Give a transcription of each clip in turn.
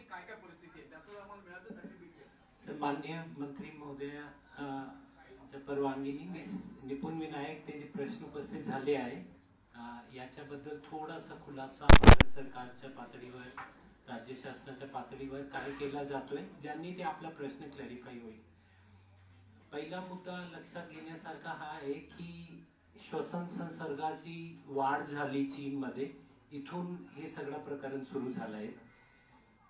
काय काय परिस्थिती आहे त्याचं आम्हाला मिळालं तर भेटेल. माननीय मंत्री महोदयाच्या परवानगीने निपुण विनायक ते जे प्रश्न उपस्थित झाले आहे याच्याबद्दल थोडासा खुलासा भारत सरकारच्या पातळीवर, राज्य शासनाच्या पातळीवर काय केला जातोय, ज्यांनी ते आपला प्रश्न क्लॅरिफाय होईल. पहिला मुद्दा लक्षात घेण्यासारखा हा आहे की श्वसन संसर्गाची वाढ झाली चीनमध्ये, इथून हे सगळं प्रकरण सुरू झालं आहे.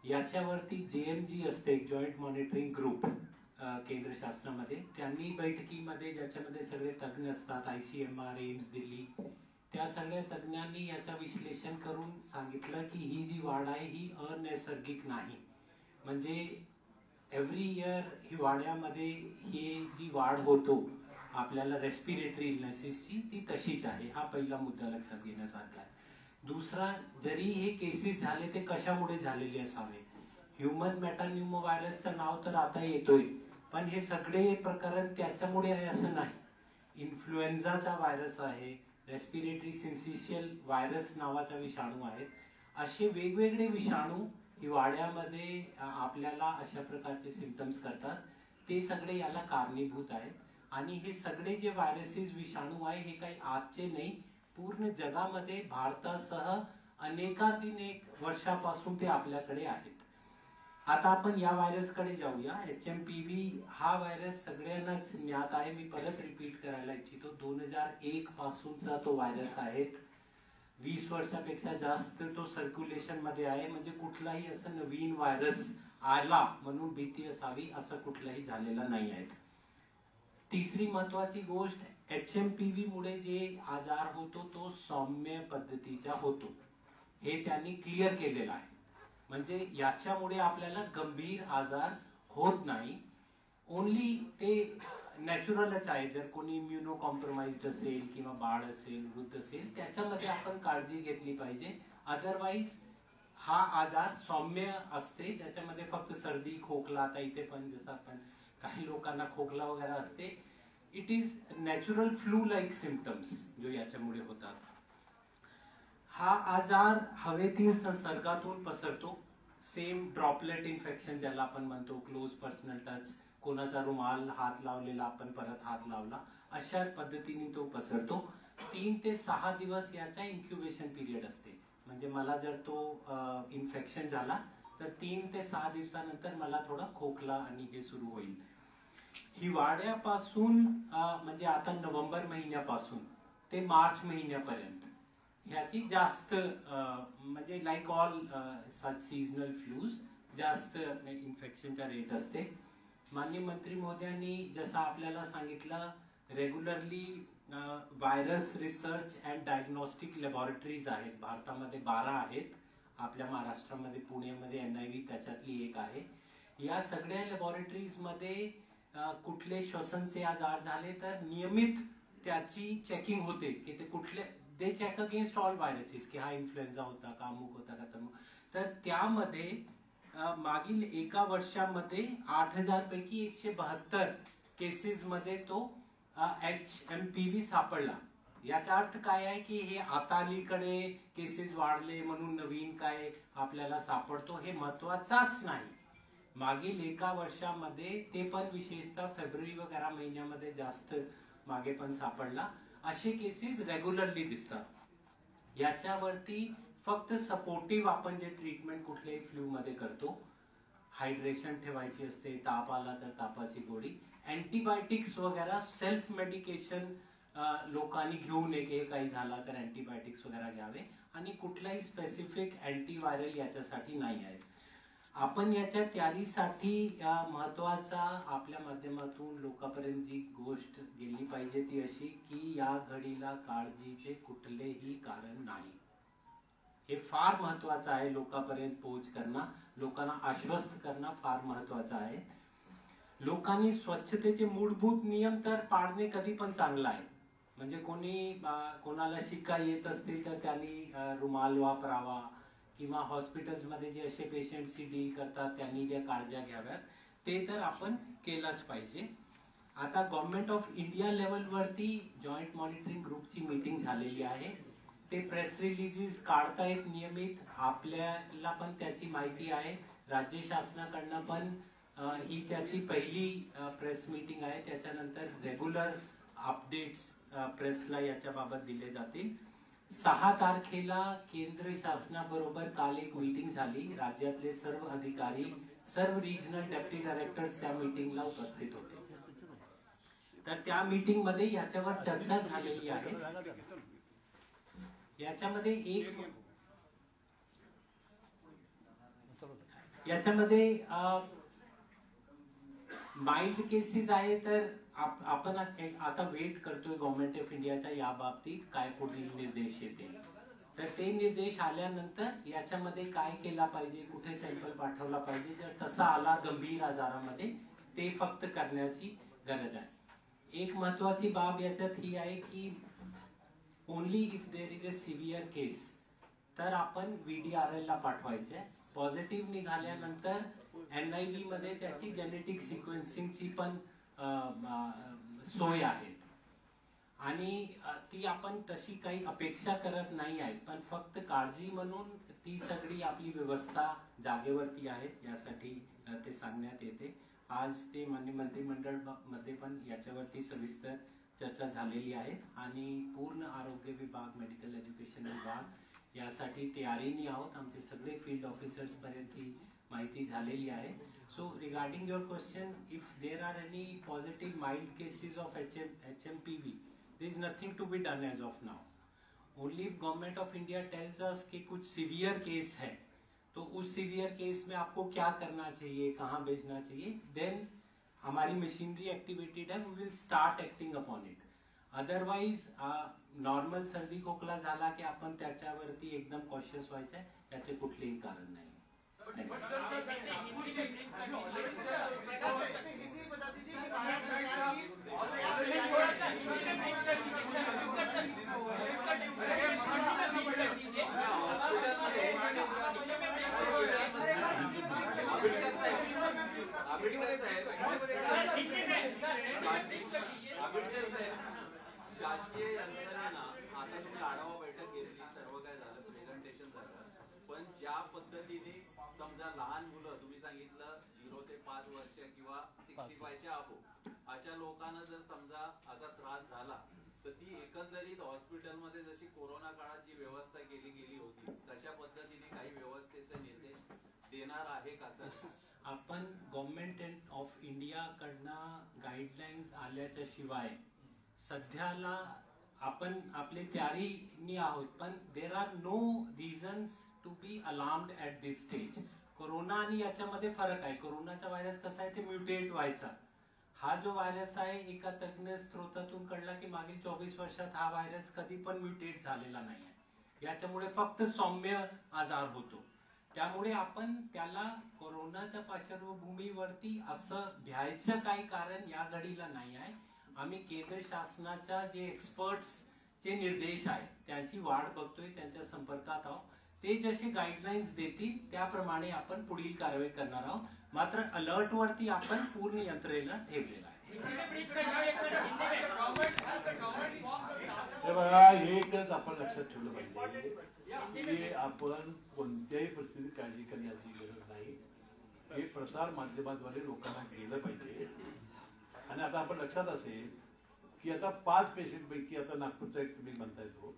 याच्यावरती JMG असते, जॉईंट मॉनिटरिंग ग्रुप केंद्र शासनामध्ये, त्यांनी बैठकीमध्ये ज्याच्यामध्ये सगळे तज्ञ असतात, ICMR, एम्स दिल्ली, त्या सगळ्या तज्ञांनी याचं विश्लेषण करून सांगितलं की ही जी वाढ आहे ही अनैसर्गिक नाही. म्हणजे एव्हरी इयर हिवाळ्यामध्ये ही जी वाढ होतो आपल्याला रेस्पिरेटरी इलनेसेसची ती तशीच आहे. हा पहिला मुद्दा लक्षात घेण्यासारखा आहे. दुसरा, जरी हे केसेस झाले ते कशामुळे झालेले असावे, ह्युमन मेटान्युमो व्हायरसचं नाव तर आता येतोय, पण हे सगळे प्रकरण त्याच्यामुळे आहे असं नाही. इन्फ्लुएन्झाचा व्हायरस आहे, रेस्पिरेटरी सिन्सिशियल व्हायरस नावाचा विषाणू आहे. असे वेगवेगळे विषाणू हिवाळ्यामध्ये आपल्याला अशा प्रकारचे सिम्पटम्स करतात, ते सगळे याला कारणीभूत आहेत. आणि हे सगळे जे व्हायरसेस विषाणू आहे हे काही आजचे नाही, पूर्ण जगामध्ये भारतासह अनेकानेक वर्षापासून ते आपल्याकडे आहेत. आता आपण या व्हायरसकडे जाऊया. HMPV हा व्हायरस सगळ्यांनाच ज्ञात आहे. मी परत रिपीट करायला इच्छितो, 2001 पासूनचा तो व्हायरस आहे. 20 वर्षापेक्षा जास्त तो सर्क्युलेशन मध्ये आहे. म्हणजे कुठलाही असं नवीन व्हायरस आला म्हणून भीती असावी असं कुठलाही झालेलं नाही आहे. तिसरी महत्वाची गोष्ट, HMPV मुळे जे आजार होतो तो सौम्य पद्धतीचा होतो, हे त्यांनी क्लिअर केलेलं आहे. म्हणजे याच्यामुळे आपल्याला गंभीर आजार होत नाही. ओनली ते नॅचरलच आहे. जर कोणी इम्युनो कॉम्प्रोमाइज्ड असेल किंवा बाळ असेल, वृद्ध असेल, त्याच्यामध्ये आपण काळजी घेतली पाहिजे. अदरवाईज हा आजार सौम्य असते, त्याच्यामध्ये फक्त सर्दी, खोकला, आता इथे पण जसं आपण काही लोकांना खोकला वगैरे असते, it is natural flu like symptoms जो याच्यामुळे होतात. हा आजार हवेतील संसर्गातून पसरतो. सेम ड्रॉपलेट इन्फेक्शन ज्याला आपण म्हणतो, क्लोज पर्सनल टच, कोणाचा रुमाल हात लावलेला आपण परत हात लावला, अशा पद्धतीने तो पसरतो. 3 ते 6 दिवस याचा इन्क्युबेशन पिरियड असते. म्हणजे मला जर तो इन्फेक्शन झाला तर 3 ते 6 दिवसानंतर मला थोडा खोकला आणि हे सुरू होईल. हिवाळ्यापासून म्हणजे आता नोव्हेंबर महिन्यापासून ते मार्च महिन्यापर्यंत ह्याची जास्त म्हणजे लाईक ऑल सीझनल फ्लूज जास्त इन्फेक्शनचा रेट असते. माननीय मंत्री महोदयांनी जसं आपल्याला सांगितलं, regularly virus research and diagnostic laboratories आहेत भारतामध्ये, 12 आहेत. आपल्या महाराष्ट्रामध्ये पुण्यामध्ये NIV त्याच्यातली एक आहे. या सगळ्या लॅबोरेटरीज मध्ये कुठले श्वसनचे आजार झाले तर नियमित त्याची चेकिंग होते की ते कुठले, दे चेक अगेन्स्ट ऑल व्हायरसेस की हा इन्फ्लुएन्झा होता का, अमुक होता का तमुक. तर त्यामध्ये मागील एका वर्षामध्ये 8000 पैकी 172 केसेस मध्ये तो HMPV सापडला. याचा अर्थ काय आहे की हे आता अलीकडे केसेस वाढले म्हणून नवीन काय आपल्याला सापडतो हे महत्वाचाच नाही. मागील एका वर्षामध्ये ते पण विशेषतः फेब्रुवारी वगैरे महिन्यामध्ये जास्त मागे पण सापडला. असे केसेस रेग्युलरली दिसतात. याच्यावरती फक्त सपोर्टिव्ह आपण जे ट्रीटमेंट कुठल्याही फ्लू मध्ये करतो, हायड्रेशन ठेवायची असते, ताप आला तर तापाची गोळी, अँटीबायोटिक्स वगैरे सेल्फ मेडिकेशन लोकांनी घेऊ नये. काही झाला तर अँटीबायोटिक्स वगैरे घ्यावे आणि कुठलाही स्पेसिफिक अँटीव्हायरल याच्यासाठी नाही आहे. आपण याच्या तयारीसाठी महत्वाचा आपल्या माध्यमातून लोकांपर्यंत जी गोष्ट गेली पाहिजे ती अशी की या घडीला काळजीचे कुठलेही कारण नाही. हे फार महत्वाचं आहे. लोकांपर्यंत पोहोच करणं, लोकांना आश्वस्त करणं फार महत्वाचं आहे. लोकांनी स्वच्छतेचे मूलभूत नियम तर पाळणे कधी पण चांगला आहे. म्हणजे कोणाला शिका येत असतील तर त्यांनी रुमाल वापरावा किंवा हॉस्पिटल्स मध्ये जे असे पेशंटशी डील करतात त्यांनी ज्या काळज्या घ्याव्यात ते तर आपण केलाच पाहिजे. आता गव्हर्नमेंट ऑफ इंडिया लेवलवरती जॉईंट मॉनिटरिंग ग्रुपची मीटिंग झालेली आहे. ते प्रेस रिलीजेस काढतायत नियमित, आपल्याला पण त्याची माहिती आहे. राज्य शासनाकडनं पण ही त्याची पहिली प्रेस मीटिंग आहे. त्याच्यानंतर रेग्युलर अपडेट्स प्रेसला याच्या बाबत दिले जातील. 6 तारखेला केंद्र शासनाबरोबर काल एक मीटिंग झाली. राज्यातले सर्व अधिकारी, सर्व रिजनल डेप्युटी डायरेक्टर्स त्या मीटिंगला उपस्थित होते. तर त्या मीटिंग मध्ये याच्यावर चर्चा झालेली आहे. याच्यामध्ये माइल्ड केसेस आहे, तर आपण आता वेट करतोय गव्हर्नमेंट ऑफ इंडियाच्या या बाबतीत काय पुढील निर्देश येतील. तर ते निर्देश आल्यानंतर याच्यामध्ये काय केला पाहिजे, कुठे सॅम्पल पाठवला पाहिजे, जर तसा आला गंभीर आजारामध्ये ते फक्त करण्याची गरज आहे. एक महत्वाची बाब याच्यात ही आहे की only if there is a severe case तर आपण VDRL ला पाठवायचे. पॉझिटिव्ह निघाल्यानंतर NIV मध्ये त्याची जेनेटिक सिक्वेन्सिंगची पण सोय आहे आणि ती आपण तशी काही अपेक्षा करत नाही आहे, पण फक्त काळजी म्हणून ती सगळी आपली व्यवस्था जागेवरती आहे यासाठी ते सांगण्यात येते. आज ते मंत्रिमंडळ मध्ये पण याच्यावरती सविस्तर चर्चा झालेली आहे आणि पूर्ण आरोग्य विभाग, मेडिकल एज्युकेशन विभाग यासाठी तयारीने आहोत. आमचे सगळे फील्ड ऑफिसर्स पर्यंत ही माहिती झालेली आहे. So regarding your question, if there are any positive mild cases of HMPV, there is nothing to be done as of now. Only if government of India tells us कि कुछ severe केस है तो उस severe केस में आपको क्या करना चाहिए, कहाँ भेजना चाहिए, देन हमारी मशीनरी एक्टिवेटेड है, we will start acting upon it. Otherwise normal सर्दी खोकला झाला की आपण त्याच्यावरती एकदम कॉशियस व्हायचं आहे, याचे कुठलेही कारण नाही. शासकीय यंत्रणेना आता तुम्ही आढावा बैठक घेतली, सर्व काय झालं, प्रेझेंटेशन झालं, पण ज्या पद्धतीने समजा लहान मुलं, तुम्ही सांगितलं 0 ते 5 वर्ष किंवा 65 च्या अबो अशा लोकांना जर समजा असा त्रास झाला तर ती एकंदरीत हॉस्पिटलमध्ये जशी कोरोना काळात जी व्यवस्था केली गेली होती तशा पद्धतीने काही व्यवस्थेचे निर्देश देणार आहे का सर? आपण गव्हर्नमेंट ऑफ इंडिया कडनं गाईडलाईन्स आल्याच्या शिवाय सध्याला आपण आपले तयारीनी आहोत, पण there are no reasons to be alarmed at this stage. Corona आणि याच्यामध्ये फरक आहे. कोरोनाचा व्हायरस कसा आहे, ते म्युटेट व्हायचा. हा जो व्हायरस आहे एका तज्ञ स्त्रोतातून कळला की मागील 24 वर्षात हा व्हायरस कधी पण म्युटेट झालेला नाही आहे. याच्यामुळे फक्त सौम्य आजार होतो. त्यामुळे आपण त्याला कोरोनाच्या पार्श्वभूमीवरती असं भ्यायचं काही कारण या घडीला नाही आहे. आम्ही केंद्र शासनाच्या जे एक्सपर्ट्स चे निर्देश आहेत त्यांची वाट बघतोय, त्यांच्या संपर्कात आहोत. ते जसे गाईडलाईन्स देतील त्याप्रमाणे आपण पुढील कारवाई करणार आहोत. मात्र अलर्ट वरती आपण पूर्ण यंत्रणेला ठेवलेला आहे. एकच आपण लक्षात ठेवलं पाहिजे की आपण कोणत्याही परिस्थितीत काळजी करण्याची गरज नाही. हे प्रसार माध्यमाद्वारे लोकांना गेलं पाहिजे. आणि आता आपण लक्षात असेल की आता 5 पेशंट पैकी आता नागपूरचा एक तुम्ही म्हणताय तो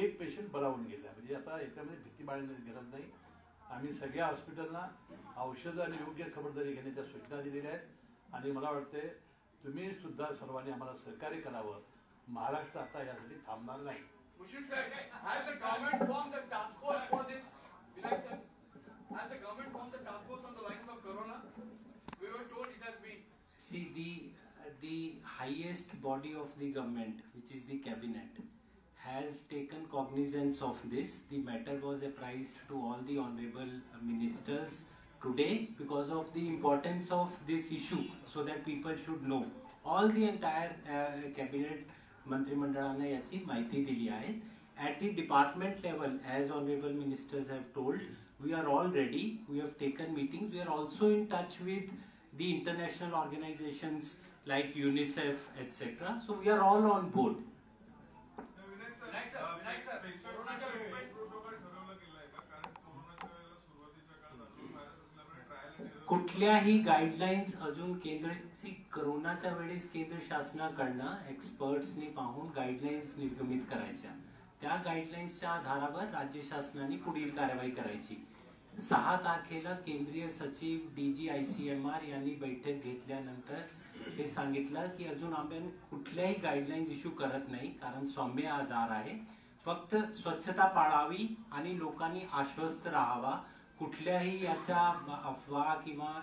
एक पेशंट बरावून गेला, म्हणजे आता याच्यामध्ये भीती बाळगण्याची गरज नाही. आम्ही सगळ्या हॉस्पिटलला औषधं आणि योग्य खबरदारी घेण्याच्या सूचना दिलेल्या आहेत आणि मला वाटते तुम्ही सुद्धा सर्वांनी आम्हाला सहकार्य करावं. महाराष्ट्र आता यासाठी थांबणार नाही. See, the highest body of the government, which is the cabinet, has taken cognizance of this. The matter was apprised to all the honorable ministers today because of the importance of this issue, so that people should know. All the entire cabinet मंत्रिमंडळाने याची माहिती दिली आहे. At the department level, as honorable ministers have told, we are all ready. We have taken meetings. We are also in touch with the international organizations like UNICEF, etc. So we are all on board. Vinayak sir, कुठल्याही guidelines अजून कोरोनाच्या वेळेस केंद्र शासनाकडनं एक्सपर्ट्सनी पाहून guidelines निर्गमित करायच्या. त्या गाईडलाईन्सच्या आधारावर राज्य शासनाने पुढील कारवाई करायची. 6 तारखेला केंद्रीय सचिव DGICMR यांनी बैठक घेतल्यानंतर हे सांगितलं की अजून आपण कुठल्याही गाईडलाईन्स इश्यू करत नाही, कारण सौम्य आजार आहे. फक्त स्वच्छता पाळावी आणि लोकांनी आश्वस्त राहावा. कुठल्याही याच्या अफवा किंवा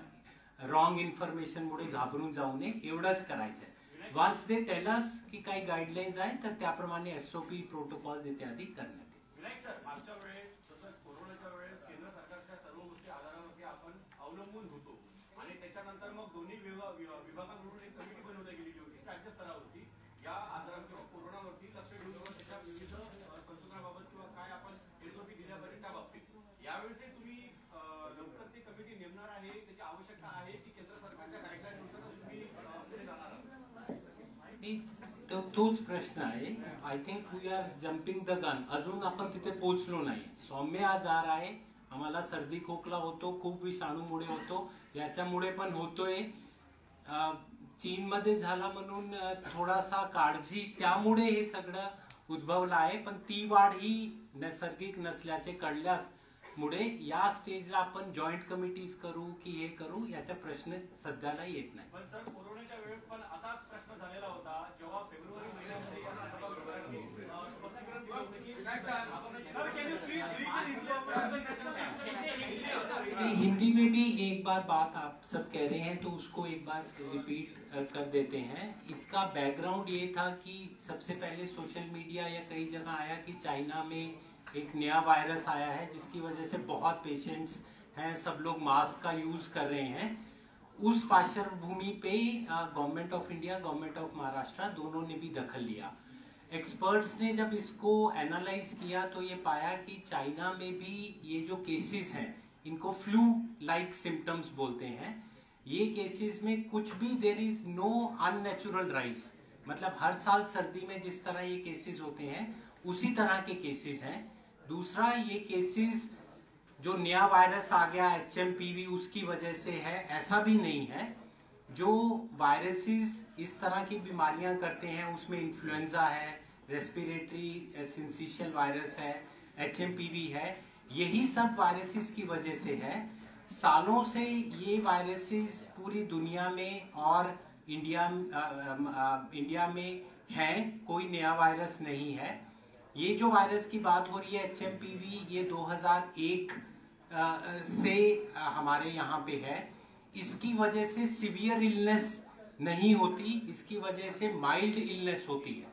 रॉंग इन्फॉर्मेशन मुळे घाबरून जाऊ नये, एवढंच करायचंय. वन्स दे टेल अस की काही गाईडलाईन्स आहेत तर त्याप्रमाणे SOP प्रोटोकॉल्स इत्यादी करण्यात येईल. विनायक सर, मागच्या वेळेस तसंच कोरोनाच्या वेळेस केंद्र सरकारच्या सर्व गोष्टी आधारावरती आपण अवलंबून होतो आणि त्याच्यानंतर मग दोन्ही विभागांकडून एक कमिटी बनवली गेलेली होती राज्य स्तरावरती या आजारावर किंवा कोरोनावरती लक्ष ठेवून त्याच्या विविध संशोधनाबाबत किंवा काय आपण SOP दिल्या पाहिजे त्या बाबतीत. यावेळेसही तुम्ही लवकर ती कमिटी नेमणार आहे, त्याची आवश्यकता आहे की केंद्र सरकारच्या गाईडलाईननुसारच तुम्ही पुढे जाणार आहात? तोच प्रश्न आहे. I think we are jumping the gun. अजून आपण तिथे पोहोचलो नाही. सौम्य आजार आहे, आम्हाला सर्दी खोकला होतो, खूप विषाणूमुळे होतो, याच्यामुळे पण होतोय. चीनमध्ये झाला म्हणून थोडासा काळजी त्यामुळे हे सगळं उद्भवलं आहे, पण ती वाढ ही नैसर्गिक नसल्याचे कळल्यास मुळे या स्टेजला आपण जॉईंट कमिटीज करू की हे करू याचा प्रश्न सध्याला येत नाही. पण सर, कोरोनाच्या वेळेस पण असाच प्रश्न झालेला होता जेव्हा फेब्रुवारी महिन्यामध्ये या संदर्भात स्पष्टीकरण दिलं होतं की हिंदी में भी एक बार बात आप सब कह रहे हैं तो उसको एक बार रिपीट कर देते हैं. इसका बैकग्राउंड ये था कि सबसे पहले सोशल मीडिया या कई जगह आया कि चाइना में एक नया वायरस आया है जिसकी वजह से बहुत पेशेंट्स हैं, सब लोग मास्क का यूज कर रहे हैं. उस पार्श्वभूमि पे government of India, government of Maharashtra दोनों ने भी दखल लिया. एक्सपर्ट्स ने जब इसको एनालाइज किया तो ये पाया कि चाइना में भी ये जो केसेस हैं इनको फ्लू लाइक सिम्टम्स बोलते हैं. ये केसेस में कुछ भी there is no unnatural rise, मतलब हर साल सर्दी में जिस तरह ये केसेस होते हैं उसी तरह के केसेस हैं. दूसरा, ये केसेस जो नया वायरस आ गया HMPV उसकी वजह से है, ऐसा भी नहीं है. जो वायरसेस इस तरह की बीमारियां करते हैं उसमें इन्फ्लुएंजा है, रेस्पिरेटरी सिंसिशियल वायरस है, HMPV है, यही सब वायरसेस की वजह से है. सालों से ये वायरसेस पूरी दुनिया में और इंडिया में है, कोई नया वायरस नहीं है. ये जो वायरस की बात हो रही है HMPV, ये 2001 से हमारे यहाँ पे है. इसकी वजह से सिवियर इलनेस नहीं होती, इसकी वजह से माइल्ड इलनेस होती है.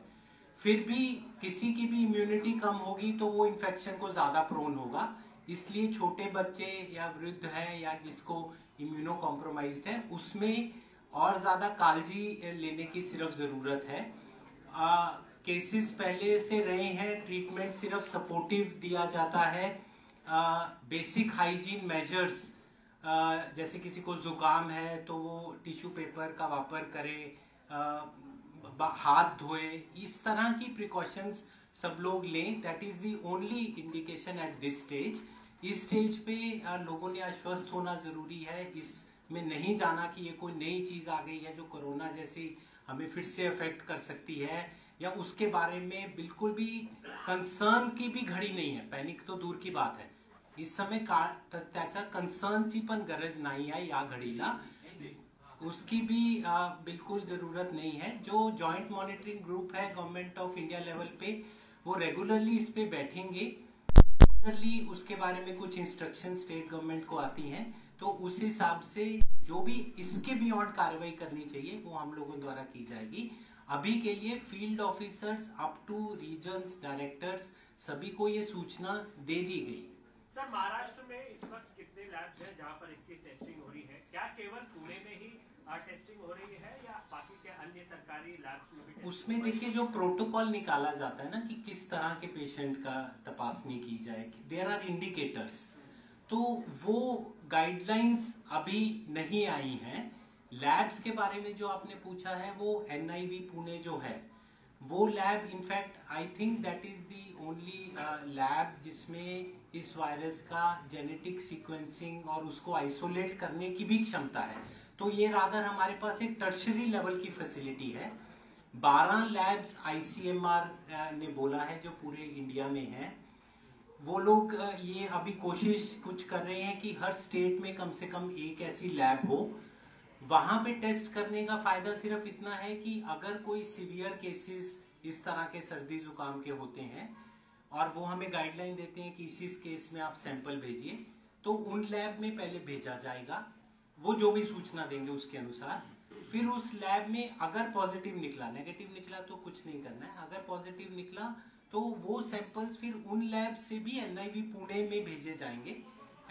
फिर भी किसी की भी इम्यूनिटी कम होगी तो वो इन्फेक्शन को ज्यादा प्रोन होगा. इसलिए छोटे बच्चे या वृद्ध है या जिसको इम्यूनो कॉम्प्रोमाइज्ड है उसमें और ज्यादा काळजी लेने की सिर्फ जरूरत है. केसेस पहले से रहे हैं, ट्रीटमेंट सिर्फ सपोर्टिव दिया जाता है. बेसिक हाइजीन मेजर्स, जैसे किसी को जुकाम है तो वो टिश्यू पेपर का वापर करे, हाथ धोए, इस तरह की प्रिकॉशंस सब लोग लें. That is the only indication at this stage. इस स्टेज पे लोगों ने आश्वस्त होना जरूरी है. इसमें नहीं जाना कि ये कोई नई चीज आ गई है जो कोरोना जैसी हमें फिर से अफेक्ट कर सकती है, या उसके बारे में बिल्कुल भी कन्सर्न की भी घडी नाही आहे. पॅनिक तो दूर की बात है. इस समय त्याचा कन्सर्नची पण गरज नाही आहे या घडीला, उसकी भी बिल्कुल जरूरत नहीं है. जो जॉइंट मॉनिटरिंग ग्रुप है गवर्नमेंट ऑफ इंडिया लेवल पे, वो रेगुलरली इस पे बैठेंगे. रेगुलरली उसके बारे में कुछ इंस्ट्रक्शन स्टेट गवर्नमेंट को आती हैं, तो उस हिसाब से जो भी इसके बियॉन्ड कार्रवाई करनी चाहिए वो हम लोगों द्वारा की जाएगी. अभी के लिए field officers up two reasons directors सभी को ये सूचना दे दी गई. सर, महाराष्ट्र में इस वक्त कितने लैब्स हैं जहां पर इसकी टेस्टिंग हो रही है? क्या केवल पुणे में ही टेस्टिंग हो रही है या बाकी के अन्य सरकारी लैब्स में भी? उसमें देखिए जो प्रोटोकॉल निकाला जाता है ना कि किस तरह के पेशेंट का तपासनी की जाए, देयर आर इंडिकेटर्स, तो वो गाइडलाइंस अभी नहीं आई हैं. लैब्स के बारे में जो आपने पूछा है वो NIV पुणे जो है वो lab, in fact I think that is the only lab जिसमें इस वायरस का जेनेटिक सीक्वेंसिंग और उसको आइसोलेट करने की भी क्षमता है। तो ये रादर हमारे पास एक टर्शरी लेवल की फैसिलिटी है। 12 लैब्स ICMR ने बोला है जो पूरे इंडिया में है। वो लोग ये अभी कोशिश कुछ कर रहे हैं कि हर स्टेट में कम से कम एक ऐसी लैब हो। वहां पे टेस्ट करने का फायदा सिर्फ इतना है कि अगर कोई सीवियर केसेस इस तरह के सर्दी जुकाम के होते हैं और वो हमें गाइडलाइन देते हैं कि इस केस में आप सैंपल भेजिए, तो उन लैब में पहले भेजा जाएगा, वो जो भी सूचना देंगे उसके अनुसार। फिर उस लैब में अगर पॉजिटिव निकला, नेगेटिव निकला तो कुछ नहीं करना है, अगर पॉजिटिव निकला तो वो सैंपल्स फिर उन लैब से भी NIV पुणे में भेजे जाएंगे।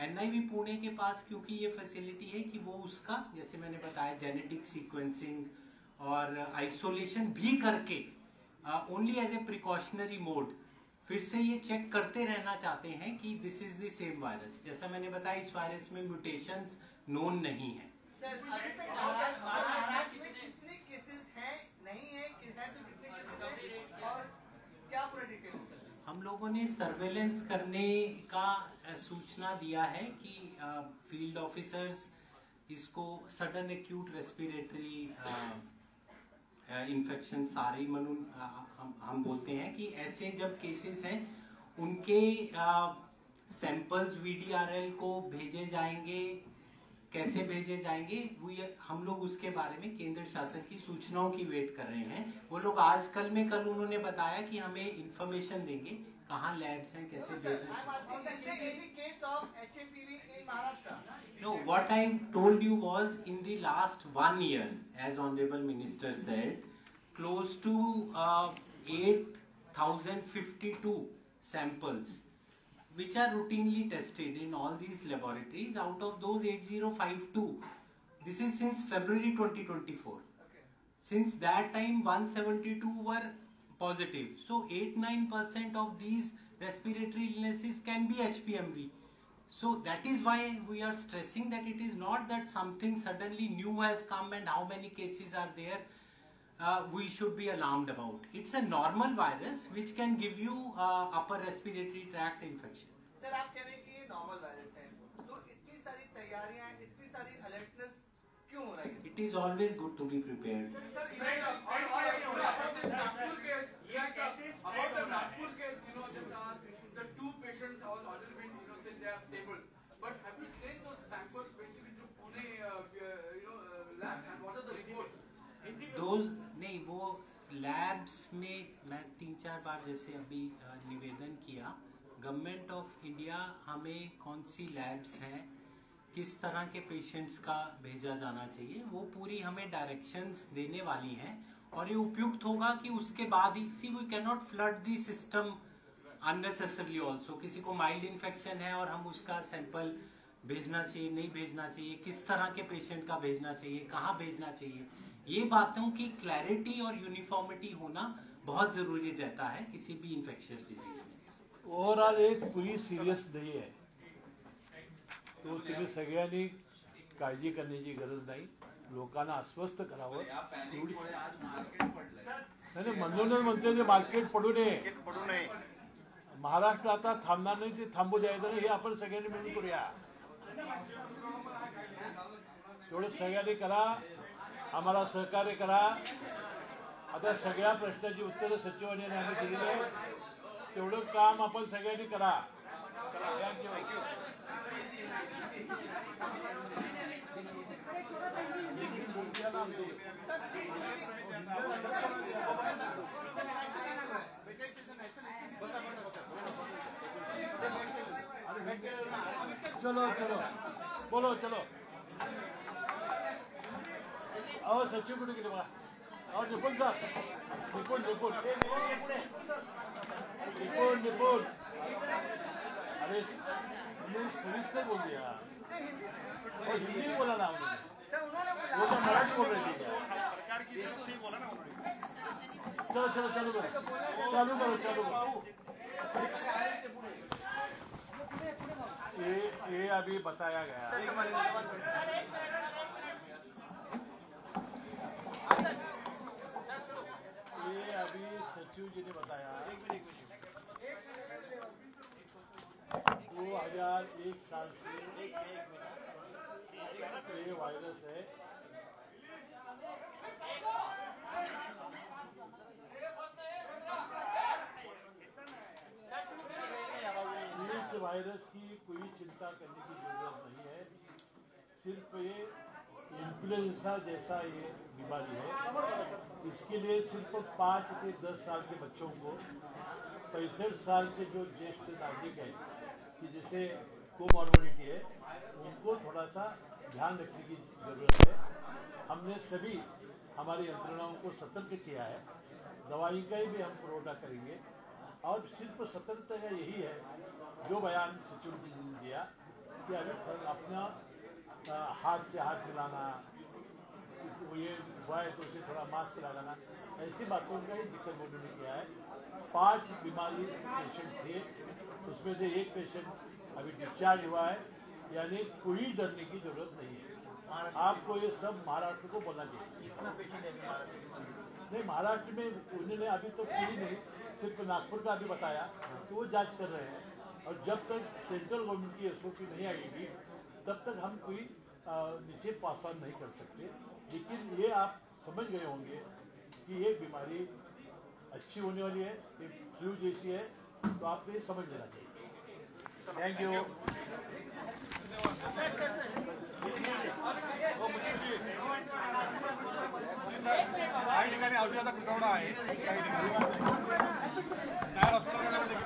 NIV पुणे के पास क्योंकि ये फैसिलिटी है कि वो उसका, जैसे मैंने बताया, जेनेटिक सीक्वेंसिंग और आइसोलेशन भी करके ओनली एज ए प्रिकॉशनरी मोड फिर से ये चेक करते रहना चाहते हैं कि दिस इज द सेम वायरस। जैसा मैंने बताया, इस वायरस में म्यूटेशंस नोन नहीं है। सर, अभी तक महाराष्ट्र में कितने केसेस हैं, नहीं है, कितने केसेस हैं और क्या पूरा डिटेल्स? हम लोगों ने सर्वेलेंस करने का सूचना दिया है कि फील्ड ऑफिसर्स इसको सडन एक्यूट रेस्पिरेटरी इन्फेक्शन सारी मनून हम बोलते हैं कि ऐसे जब केसेस हैं उनके सैंपल्स VDRL को भेजे जाएंगे। कैसे भेजे जाएंगे हम लोग उसके बारे में केंद्र शासन की सूचनाओं की वेट कर रहे हैं। वो लोग आज कल उन्होंने बताया कि हमें इंफॉर्मेशन देंगे कहाँ लैब्स हैं, कैसे भेजना है। No, what I told you was in the last 1 year, as Honorable Minister said, close to 8,052 samples which are routinely tested in all these laboratories. Out of those 8,052, this is since February 2024. Since that time 172 were positive. So 8-9% of these respiratory illnesses can be HPMV. So that is why we are stressing that it is not that something suddenly new has come and how many cases are there we should be alarmed about. It's a normal virus which can give you upper respiratory tract infection. Sir, आप कह रहे हैं कि ये normal virus है, तो इतनी सारी तैयारियां, इतनी सारी अलर्टनेस क्यों हो रही है? It is always good to be prepared. About the Nagpur case, just ask, the 2 patients have already been, said they are stable. But have you sent those samples basically to Pune, lab, and what are the reports? Those नहीं, वो labs में मैं 3-4 बार जैसे अभी निवेदन KIA, government of India हमें कौन C labs हैं, किस तरह के पेशेंट्स का भेजा जाना चाहिए, वो पूरी हमें डायरेक्शंस देने वाली हैं। और ये उपयुक्त होगा कि उसके बाद ही we can not flood the system unnecessarily also. किसी को माइल्ड इन्फेक्शन है और हम उसका सैंपल भेजना चाहिए, नहीं भेजना चाहिए, किस तरह के पेशेंट का भेजना चाहिए, कहाँ भेजना चाहिए, ये बातों की क्लैरिटी और यूनिफॉर्मिटी होना बहुत जरूरी रहता है किसी भी इन्फेक्शियस डिजीज में। ओव्हरऑल एक पुरी सिरियस नाही आहे, तो तुम्ही सगळ्यांनी काळजी करण्याची गरज नाही, लोकांना अस्वस्थ करावं एवढीच. नाही म्हणूनच म्हणते ते मार्केट पडू नये. महाराष्ट्र आता थांबणार नाही, ते थांबू द्यायचं नाही, हे आपण सगळ्यांनी मिळून करूया. तेवढं सगळ्यांनी करा, आम्हाला सहकार्य करा. आता सगळ्या प्रश्नाची उत्तरं सचिवांनी आम्ही दिलेली आहे, तेवढं काम आपण सगळ्यांनी करा. चलो चलो बोलो चलो. अहो सचिव कुठे गेले बघा. अहो निपुण साहेब, निपुण निपुण निपुण निपुण अरे सविस्तर बोल दिया. और हिंदी बोला ना उन्होंने, वो तो मराठी बोल रहे थे क्या? चलो चलो चालू करो, चालू करो, चालू करो. ये अभी बताया गया, ये अभी सचिव जी ने बताया. 2001 साल से ये वायरस है। इस वायरस की कोई चिंता करने की जरूरत नहीं है। सिर्फ ये इन्फ्लुएंजा जैसा ये बीमारी है। इसके लिए सिर्फ 5 से 10 साल के बच्चों को, 65 साल के जो ज्येष्ठ नागरिक है कि जिसे कोमॉर्बिडिटी है, उनको थोड़ा सा ध्यान रखने की जरूरत है। हमने सभी हमारी यंत्रणाओं को सतर्क किया है। दवाई का भी हम पुरवठा करेंगे और सिर्फ सतर्कता का यही है जो बयान सचिव जी ने दिया कि अभी अपना हाथ से हाथ मिलाना, ये हुआ है तो उसे थोड़ा मास्क लगाना, ऐसी बातों का ही जिक्र उन्होंने किया है। 5 बीमारी पेशेंट थे, उसमें से एक पेशेंट अभी डिस्चार्ज हुआ है, यानी कोई डरने की जरूरत नहीं है। आपको ये सब महाराष्ट्र को बोलना चाहिए। नहीं, महाराष्ट्र में उन्होंने अभी तो पूरी नहीं, सिर्फ नागपुर का अभी बताया कि वो जांच कर रहे हैं। और जब तक सेंट्रल गवर्नमेंट की SOP नहीं आएगी तब तक हम कोई नीचे पास ऑन नहीं कर सकते। लेकिन ये आप समझ गए होंगे कि ये बीमारी अच्छी होने वाली है, ये फ्लू जैसी है, तो आपको ये समझ लेना चाहिए। Thank you. काही ठिकाणी औषधाचा तुटवडा आहे, काही ठिकाणी नायर हॉस्पिटलमध्ये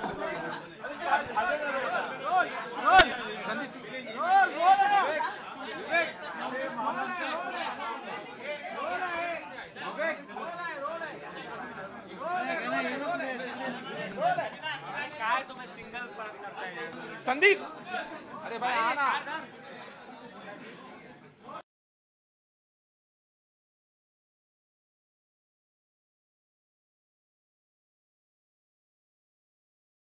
संदीप, अरे भाई आना।